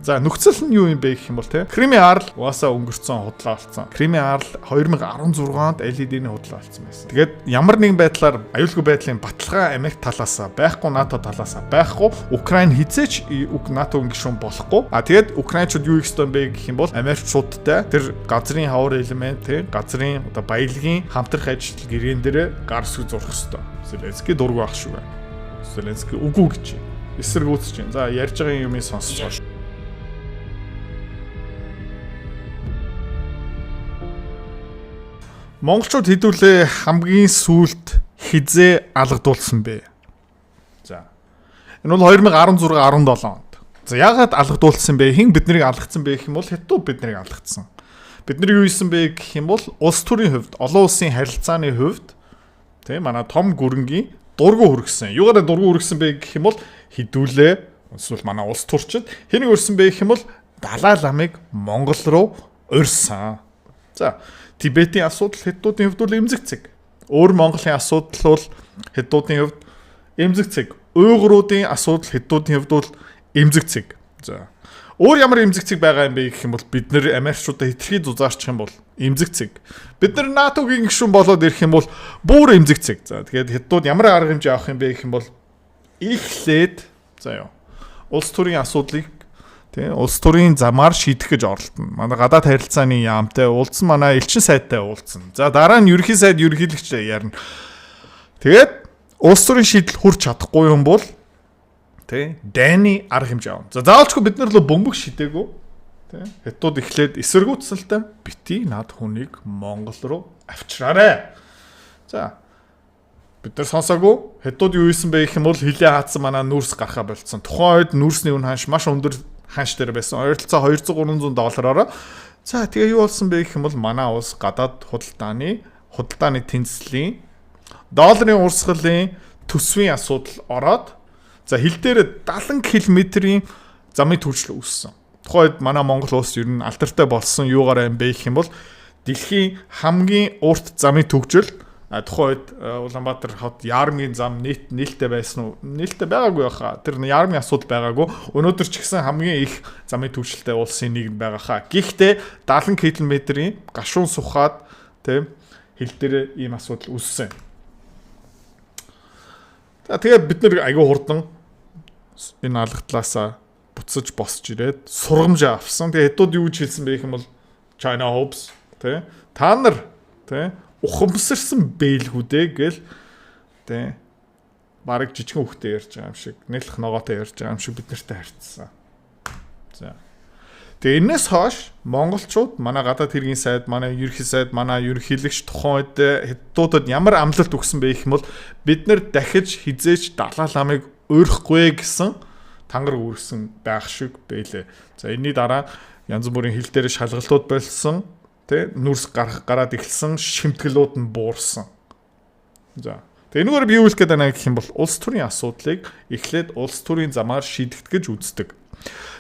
За нөхцөл нь юу юм бэ гэх юм бол те Кримийн арал угаасаа өнгөрцөн худлаа болсон. Кримийн арал 2016 онд LED-ний худлаа болсон байсан. Тэгээд ямар нэгэн байдлаар аюулгүй байдлын баталгаа Америк талаас байхгүй, НАТО талаас байхгүй, Украин хизээч НАТО-гийн гишүүн болохгүй. Тэгээд Украинчууд юу хийх ёстой бэ гэх юм бол Америкчуудтай тэр газрын хавар элемент те газрын одоо баялагын хамтрах ажил гэрэн дээр гар сүг зурх ёстой. Зеленский дургүй ах шүү байна. Зеленский үгүй гэж эсэргүүцэж байна. За ярьж байгаа юмыг сонсцгоо. Монголчууд хэдүүлээ хамгийн сүүлд хизээ алгадуулсан бэ? За. Энэ бол 2016-17 онд. За яагаад алгадуулсан бэ? Хэн биднийг алгацсан бэ гэх юм бол хятад биднийг алгацсан. Бидний юу хийсэн бэ гэх юм бол улс төрийн хувьд, олон улсын харилцааны хувьд тийм манай том гүрэнгийн дургу хүргэсэн. Юугаар дургу хүргэсэн бэ гэх юм бол хэдүүлээ эсвэл манай улс төрчид хэнийг өрсөн бэ гэх юм бол Далай ламыг Монгол руу урьсан. За Тибетийн асуудал хятадуудын хувьд бол эмзэг цэг. Өөр Монголын асуудал бол хятадуудын хувьд эмзэг цэг. Уйгуруудын асуудал хятадуудын хувьд бол эмзэг цэг. За. Өөр ямар эмзэг цэг байгаа юм бэ гэх юм бол бид нэр Америкчуудаа хэтэрхий зузаарчих юм бол эмзэг цэг. Бид нар НАТОгийн гишүүн болоод ирэх юм бол бүр эмзэг цэг. За тэгээд хятадууд ямар арга хэмжээ авах юм бэ гэх юм бол эхлээд за юу. Улс төрийн асуудлыг улс төрийн замаар шийдэх гэж оролдоно. Манай гадаад харилцааны яамтай уулзсан, манай элчин сайдтай уулзсан. За дараа нь ерөнхий сайд ерөнхийлөгч ярина. Тэгээд улс төрийн шийдэл хүрч чадахгүй юм бол дайны арга хэмжээ авна. За заавалчгүй бид нар л бөмбөг шидээгүй. Хятадууд эхлээд эсэргүүцэлтэй бити над хүнийг Монгол руу авчраарэ. За бид нар сонсоогүй хятадууд юу хийсэн бэ гэх юм бол хилээ хаацсан манай нүүрс гарахаа болцсон. Тухайн үед нүүрсний үн маш өндөр ханш дээр байсан. Ойролцоо $200-300. За тэгээ юу болсон бэ гэх юм бол манай улс гадаад худалдааны тэнцлийн долларын урсгалын төсвийн асуудал ороод за хил дээр 70 км-ийн замын түвшил үүссэн. Тухайн үед манай Монгол улс ер нь алдартай болсон юугаар юм бэ гэх юм бол дэлхийн хамгийн урт замын төвжил тухайн үед Улаанбаатар хот Яармгийн зам нээлттэй байсан уу? Нээлттэй байгаагүй байхаа. Тэр Яармгийн асуудал байгаагүй. Өнөөдөр ч гэсэн хамгийн их замын түвшилтэй улсын нэг байгаа хаа. Гэхдээ 70 км-ийн гашуун сухаад тийм хил дээр ийм асуудал үүссэн. За тэгээ бид нар айгүй хурдан энэ алгатлаасаа буцаж босч ирээд сургамж авсан. Тэгээ хэдүүд юу гэж хэлсэн бэ гэх юм бол China hopes тий та нар тий ухамсарсан бэлгүүдээ гэл тий бараг жижигхэн хүүхдээ ярьж байгаа юм шиг нэлэх ногоотой ярьж байгаа юм шиг бид нартай харьцсан. За. Тэгээ энэс хойш монголчууд манай гадаад хэргийн сайд, манай ерөнхий сайд, манай ерөнхийлөгч тухайн үед хятадуудад ямар амлалт өгсөн бэ гэх юм бол бид нар дахиж хизээч Далай ламыг өөрөхгүй гэсэн тангар үүрсэн байх шиг байлээ. За энэний дараа янз бүрийн хил дээр шалгалтууд болсон нүрс гараад эхэлсэн, шимтгэлүүд нь буурсан. За. Тэгээ энэгээр би юу хэлэх гээд байна гэх юм бол улс төрийн асуудлыг эхлээд улс төрийн замаар шийдэгдэх гэж үздэг.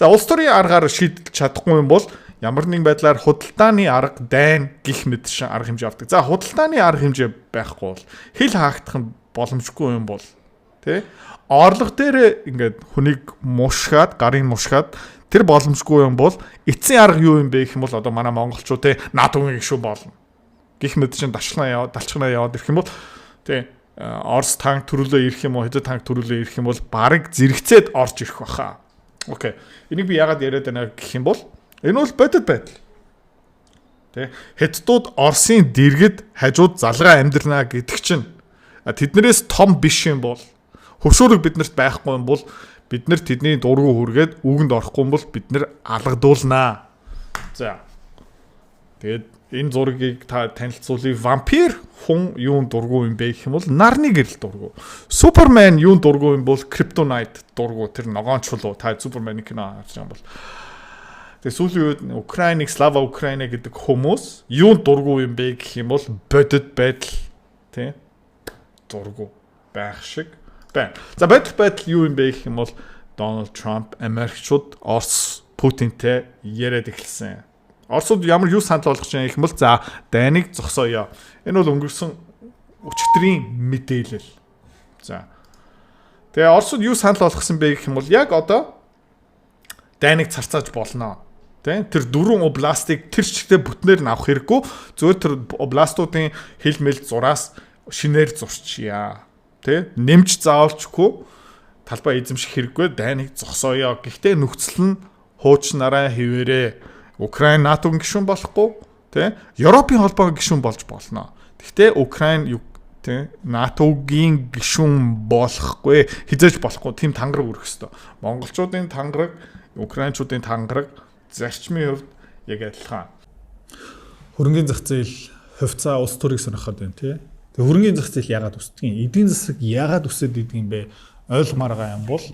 За улс төрийн аргаар шийдэж чадахгүй юм бол ямар нэгэн байдлаар худалдааны арга дайн гих мэдшин арга хэмжээ авдаг. За худалдааны арга хэмжээ байхгүй бол хил хаагдах нь боломжгүй юм бол орлого дээр ингээд хүнийг мушгаад, гарыг мушгаад тэр боломжгүй юм бол эцсийн арга юу юм бэ гэх юм бол одоо манай монголчууд НАТОгийн гишүүн болно. Гэх мэт чинь далчгнаа яваад ирэх юм бол Орос танк төрүүлээ ирэх юм уу, Хятад танк төрүүлээ ирэх юм бол бараг зэрэгцээд орж ирэх баха. Окей. Энийг би яагаад яриад байна гэх юм бол энэ бол бодит байдал. Хятадууд Оросын дэргэд хажууд залгаа амьдрнаа гэдэг чинь тэднэрээс том биш юм бол хөвшөөрөг биднэрт байхгүй юм бол бид нар тэдний дургу хүргээд үгэнд орохгүй юм бол бид нар алгадуулнаа. За. Тэгээд энэ зургийг та танилцуулъя. Вампир хүн юун дургу юм бэ гэх юм бол нарны гэрэл дургу. Супермен юун дургу юм бол Kryptonite дургу. Тэр ногоончлуу та Суперменийг кино харж байгаа юм бол. Тэгээд сүүлийн үед Украиныг Слава Украина гэдэг хүмүүс юун дургу юм бэ гэх юм бол бодит байдал тий дургу байх шиг байна. За бодит байдал юу юм бэ гэх юм бол Дональд Трамп Америкчууд Орос Путинтэй яриад эхэлсэн. Оросууд ямар юу санал болгож байгаа юм бол за дайныг зогсооё. Энэ бол өнгөрсөн өчигдрийн мэдээлэл. За. Тэгээ Оросууд юу санал болгосон бэ гэх юм бол яг одоо дайныг царцааж болно. Тэ тэр 4 областыг тэр чигтээ бүтнээр нь авах хэрэггүй. Зөвхөн тэр областуудын хил мэл зураас шинээр зурчия. Тэ нэмж заавалчгүй талбай эзэмших хэрэггүй дайныг зогсооё. Гэхдээ нөхцөл нь хуучнараа хിവэрэ. Украин НАТОгийн гишүүн болохгүй, тэ Европын холбоогийн гишүүн болж болно. Гэхдээ Украин тэ НАТОгийн гишүүн болохгүй, хизээж болохгүй. Тим тангараг өрөх ёстой. Монголчуудын тангараг, украинчуудын тангараг зарчмын хувьд яг адилхан. Хөрөнгөний зах зээл хувьцаа улс төрийг сонирхоод байна тий. Тэгээ хөрөнгөний зах зээл яагаад өсдөг юм? Эдийн засаг яагаад өсөд идэг юм бэ? Ойлгомоор байгаа юм бол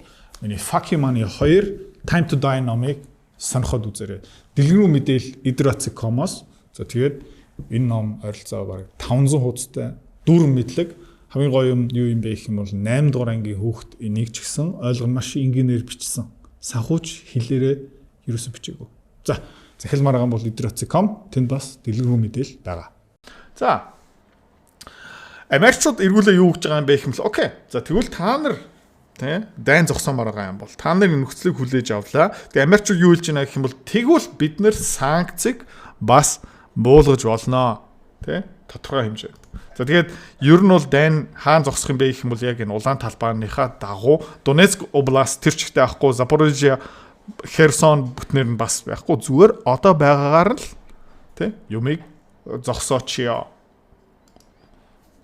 миний Fuck Money 2 Time to Die номыг сонирхоод үзээрэй. Дэлгэрэнгүй мэдээлэл idrotsik.com-оос. За тэгээд энэ ном ойролцоо бараг 500 хуудастай дүүрэн мэдлэг. Хамгийн гоё юм юу юм бэ гэх юм бол 8 дугаар ангийн хүүхэд энийг ч гэсэн ойлгомжтой маш энгийнээр бичсэн. Санхүүч хэлээрээ ерөөсө бичээгүй. За, захил маргаан бол idrotsik.com тэнд бас дэлгэрэнгүй мэдээлэл байгаа. За. Америкчууд эргүүлээ юу гэж байгаа юм бэ гэх юм бол окей. За тэгвэл та нар тий дайн зогсоомоор байгаа юм бол та нарын нөхцөлийг хүлээж авлаа. Тэгээ Америкчууд юу хэлж байна гэх юм бол тэгвэл бид нэр санкцыг бас буулгаж болно. Тий тодорхой хэмжээнд. За тэгээд ер нь бол дайн хаан зогсох юм бэ гэх юм бол яг энэ улаан талбайныхаа дагуу Донецк област тэр чигтээ авахгүй Запорожье Херсон бүтнээр нь бас байхгүй зүгээр одоо байгаагаар л тий юмыг зогсоочё.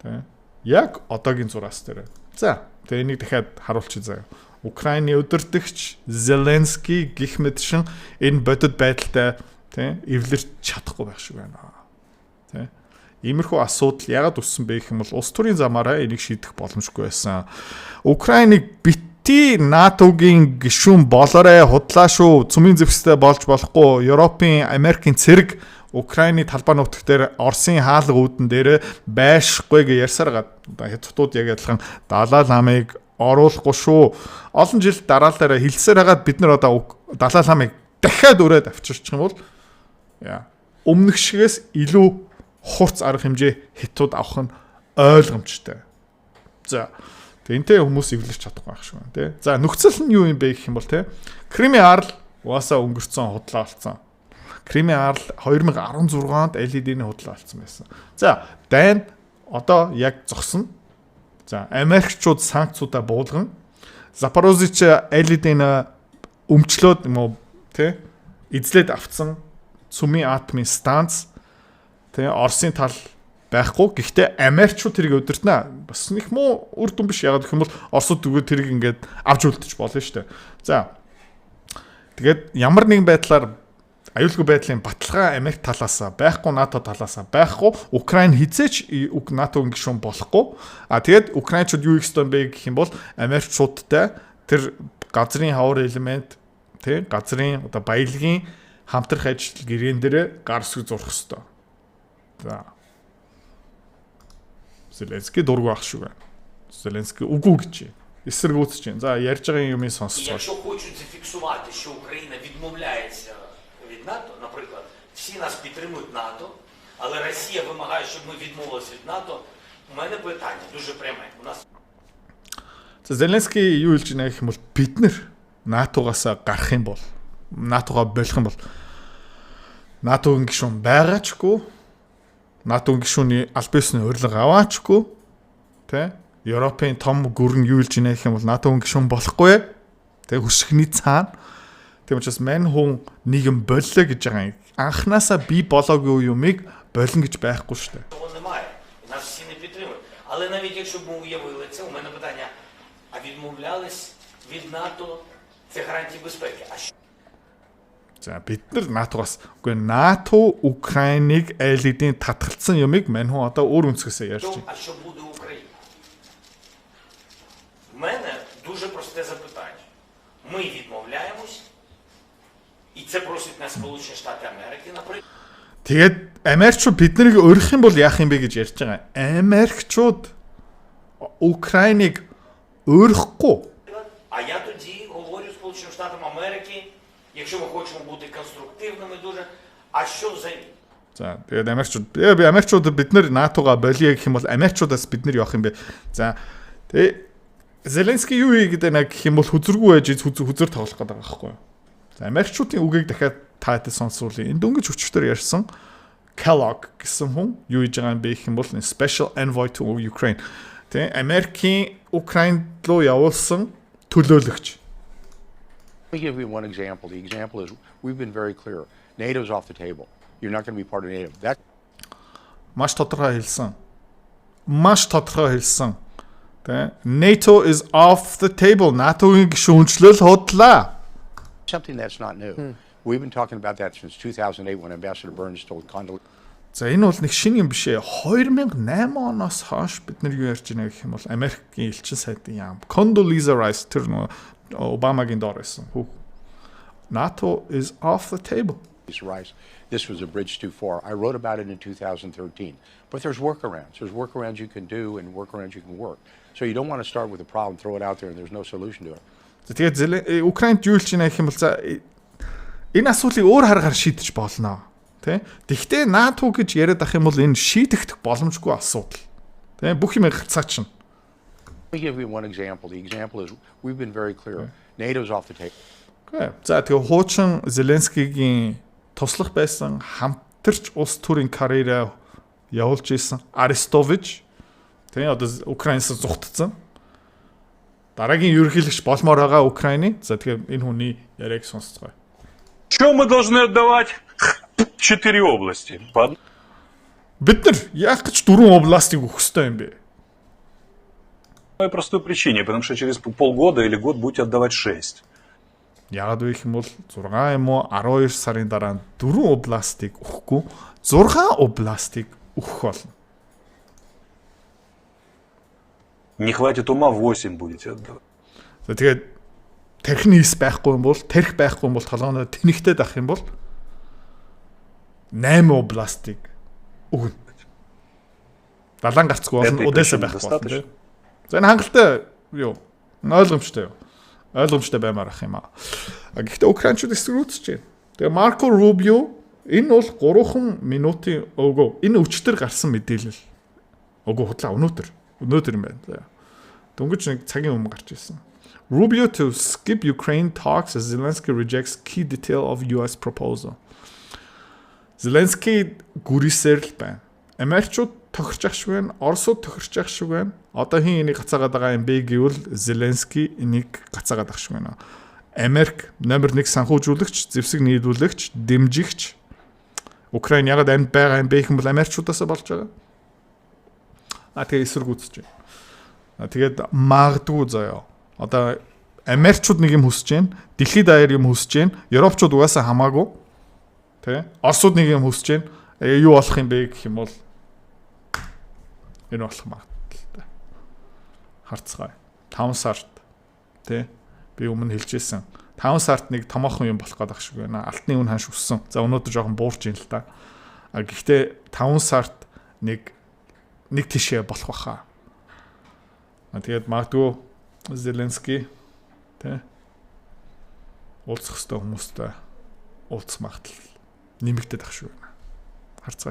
Тий яг одоогийн зураас дээр. За тэгээ энийг дахиад харуулчих заяа. Украины өдөртөгч Зеленский гих мэтшин энэ бодит байдалтай тий эвлэрч чадахгүй байх шиг байна. Тий иймэрхүү асуудал яагаад үссэн бэ гэх юм бол улс төрийн замаараа энийг шийдэх боломжгүй байсан. Украиныг НАТОгийн гишүүн болоорой худлаа шүү. Цүмийн зэвсэгтэй болж болохгүй. Европын, Америкийн цэрэг Украины талбай нутаг дээр Оросын хаалга үүдэн дээр байшгүй гэж ярьсаар хятадууд яг адилхан Далай ламыг оруулахгүй шүү. Олон жил дараалалаараа хэлсээр хагаад бид нар одоо Далай ламыг дахиад өрөөд авчирчих юм бол өмнөх шигээс илүү хурц арга хэмжээ хятад авах нь ойлгомжтой. За Тэнтэй хүмүүс эвлэрч чадахгүй байх шүү тий. За нөхцөл нь юу юм бэ гэх юм бол тий. Кримийн арал угаасаа өнгөрцөн худлаа болсон. Кримийн арал 2016 онд LED-ний худлаа болсон байсан. За дайн одоо яг зогсно. За Америкчууд санкцуудаа буулган Запорожье LED-ний өмчлөөд юм уу тий эзлээд авцсан цүмийн атомын станц тий Оросын тал байхгүй. Гэхдээ Америкчууд тэрийг өдөртнө. Бас нэг муу үр дүн биш. Ягаад гэх юм бол Оросууд зүгээр тэрийг ингээд авч үлдчих болно шүү дээ. За. Тэгээд ямар нэгэн байдлаар аюулгүй байдлын баталгаа Америк талаас байхгүй, НАТО талаас байхгүй, Украин хизээч НАТОгийн гишүүн болохгүй. Тэгээд Украинчууд юу хийх ёстой бэ гэх юм бол Америкчуудтай тэр газрын хавар элемент тий газрын одоо баялагын хамтрах ажил гэрээн дээр гар сүг зурх ёстой. За. Зеленский дургүй ах шүү байна. Зеленский үгүй гэж эсэргүүцэж байна. За ярьж байгаа юмыг сонсцгоо. Якщо хочуть зафіксувати, що Україна відмовляється від НАТО, наприклад, всі нас підтримують НАТО, але Росія вимагає, щоб ми відмовилися від НАТО, у мене питання дуже пряме. У нас Зеленский юу хэлж байна гэх юм бол бид нэр НАТОгоос гарах юм бол НАТОгоо болох юм бол НАТОгийн гишүүн байгаачгүй НАТОгийн гишүүний аль биесний урилга аваачгүй тэ Европын том гүрэн юу хэлж байна гэх юм бол НАТОгийн гишүүн болохгүй тэ хөшгөний цаана тийм учраас мань хүн нийгэм боллоо гэж байгаа юм. Анханасаа би болоогүй юмыг болно гэж байхгүй шүү дээ. Того немає. Нас всі не підтримують. Але навіть якщо б ми уявили це, у мене питання, а відмовлялись від НАТО, це гарантії безпеки. А що? За бид нар НАТОгоос үгүй НАТО Украиныг айлдын татгалцсан юмыг мань хүн одоо өөр өнцгөөсөө ярьж байна. А що буде Україна? У мене дуже просте запитання. Ми відмовляємось, і це просить нас Сполучені Штати Америки, наприклад. Тэгээд Америкчууд биднийг өрөх юм бол яах юм бэ гэж ярьж байгаа. Америкчууд Украиныг өрөхгүй. А я тоді говорю Сполученим Штатам Америки, якщо ми хочемо бути конструктивними дуже, а що взамін? За тэгээд Америкчууд бид нар НАТОга болиё гэх юм бол Америкчуудаас бид нар явах юм бэ. За тэгээд Зеленский юу хийгээд байна гэх юм бол хүзэргүй байж хүзэр тоглох гэдэг байгаа байхгүй юу? За Америкчуудын үгийг дахиад таадад сонсуулъя. Энд дөнгөж өчтөр ярьсан Kellogg гэсэн хүн юу хийж байгаа юм бэ гэх юм бол Special Envoy to Ukraine. Тэ Америкийн Украинд руу явуулсан төлөөлөгч. Let me give you one example. The example is we've been very clear. NATO's off the table. You're not going to be part of NATO. That Маш тодорхой хэлсэн. Тэ NATO is off the table. НАТО-гийн гишүүнчлэл худлаа. something that's not new. We've been talking about that since 2008 when Ambassador Burns told Condoleezza. За энэ бол нэг шинэ юм биш ээ. 2008 оноос хойш бид нар юу ярьж байна гэх юм бол Америкийн элчин сайдын яам. Condoleezza Rice тэр Обамагийн доор байсан. NATO is off the table. Rice, this was a bridge too far. I wrote about it in 2013. But there's workarounds. There's workarounds you can do and workarounds you can work. So you don't want to start with a problem, throw it out there, and there's no solution to it. За тэгээд Украинд юу хийж байна гэх юм бол за энэ асуудлыг өөр харгаар шийдэж болно. Тэ? Тэгвэл НАТО гэж яриад ах юм бол энэ шийдэгдэх боломжгүй асуудал. Тэ? Бүх юм гацаачна. Let me give you one example. The example is we've been very clear. NATO's off the table. За тэгээд хуучин Зеленскигийн туслах байсан хамтарч улс төрийн карьераа явуулж исэн Арестович тэ одоо Украинаас зугтцсан. Дараагийн ерөнхийлөгч болмоор байгаа Украины. За тэгэхээр энэ хүний яриаг сонсцгоо. Что мы должны отдавать? 4 области. Бид нар яах гэж 4 областыг өгөх ёстой юм бэ? По простой причине, потому что через полгода или год будете отдавать 6. Яагаад вэ гэх юм бол 6 юм уу 12 сарын дараа 4 областыг өгөхгүй 6 областыг өгөх болно. Не хватит ума, 8 будете отдавать. За тэгээд тархинис байхгүй юм бол тарих байхгүй юм бол толгойноо тэнэгтэй дах юм бол 8 областыг өгнө. Далайн гарцгүй болно Одесса байхгүй болно. За энэ хангалттай юу ойлгомжтой юу? Ойлгомжтой баймаар ах юм аа. Гэхдээ украинчууд эсрүүцэж байна. Тэгээ Марко Рубио энэ бол 3 минутын өгөө. Энэ өчтөр гарсан мэдээлэл. Өгөө худлаа өнөөдөр юм байна. За. Дөнгөж нэг цагийн өмнө гарч ирсэн. Rubio to skip Ukraine talks as Zelensky rejects key detail of US proposal. Zelensky гүрээсээр л байна. Америкчууд тохирч ах шиг байна. Оросууд тохирч ах шиг байна. Одоо хин энийг гацаагаад байгаа юм бэ гэвэл Зеленский энийг гацаагаад ах шиг байна. Америк номер 1 санхүүжуулагч, зэвсэг нийлүүлэгч, дэмжигч Украин яг амьд байгаа юм бэ гэх юм бол Америкчудаасаа болж байгаа. Тэгээ эсэргүүцэж байна. Тэгээд магадгүй заяа. Одоо Америкчууд нэг юм хүсэж байна. Дэлхийд даяар юм хүсэж байна. Европчууд угаасаа хамаагүй. Тэ? Оросууд нэг юм хүсэж байна. Юу болох юм бэ гэх юм бол энэ болох магадaltaй. Харцгаая. 5 сард тэ би өмнө хэлжсэн. 5 сард нэг томоохон юм болох гэдэг шиг байна. Алтны үн ханш өссөн. За өнөөдөр жоохон буурч ийн л та. Гэхдээ 5 сард нэг тишээ болох баха. Тэгээд магадгүй Зеленский тэ уулзах хөстө хүмүүстэй уулзах магадлал нэмэгдээд ах шиг байна. Харцгаая.